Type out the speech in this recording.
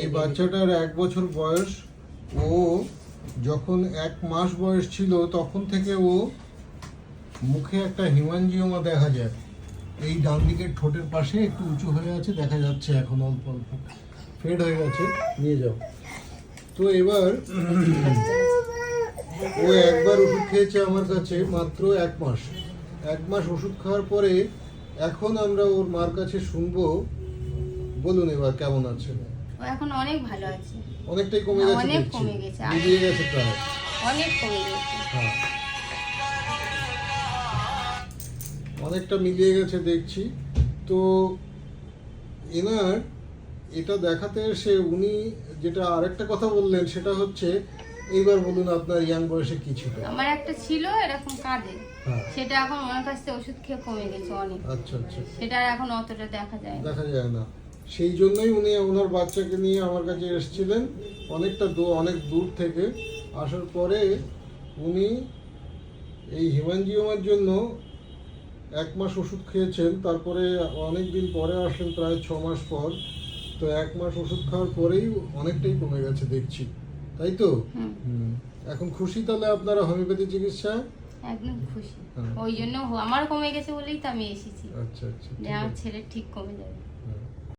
এই বাচ্চাটার 1 বছর বয়স। ও যখন 1 মাস বয়স ছিল তখন থেকে ও মুখে একটা হিমানজিওমা দেখা যায়। এই ডান দিকের ঠোঁটের পাশে একটু উঁচু হয়ে আছে, দেখা যাচ্ছে এখন অল্প অল্প ফেড হয়ে গেছে। নিয়ে যাও। তো এবার ও একবার ওষুধ খেয়েছে আমার কাছে, মাত্র 1 মাস। 1 মাস ওষুধ খাওয়ার পরে এখন আমরা ওর মার কাছে শুনবো। বলুন এবার কেমন আছে? ও এখন অনেক ভালো আছে। অনেকটাই কমে গেছে, অনেক দেখছি। কমে গেছে, মিলিয়ে গেছে প্রায়। অনেক কমে গেছে। হ্যাঁ, অনেকটা মিলিয়ে গেছে দেখছি। তো এনার এটা দেখাতে এসে উনি যেটা আরেকটা কথা বললেন সেটা হচ্ছে, এইবার বলুন আপনার ইয়াং বয়সে কি ছিল? আমার একটা ছিল এরকম কাঁধে, হ্যাঁ। সেটা এখন আমার কাছ থেকে ওষুধ খেয়ে কমে গেছে অনেক। আচ্ছা আচ্ছা, সেটা আর এখন অতটা দেখা যায় না। দেখা যায় না। সেই জন্যই উনি ওনার বাচ্চাকে নিয়ে আমার কাছে এসেছিলেন অনেক দূর থেকে। আসার পরে উনি এই হিমানজিওমার জন্য 1 মাস ওষুধ খেয়েছেন। তারপরে অনেক দিন পরে আসলেন, প্রায় 6 মাস পর। তো 1 মাস ওষুধ খাওয়ার পরেই অনেকটাই কমে গেছে দেখছি, তাই তো? এখন খুশি তাহলে আপনারা হোমিওপ্যাথি চিকিৎসা? একদম খুশি। হ্যাঁ। ওই জন্য আমার কমে গেছে বলেই তো আমি এসেছি, আচ্ছা আচ্ছা, যে আমার ছেলে ঠিক কমে যাবে।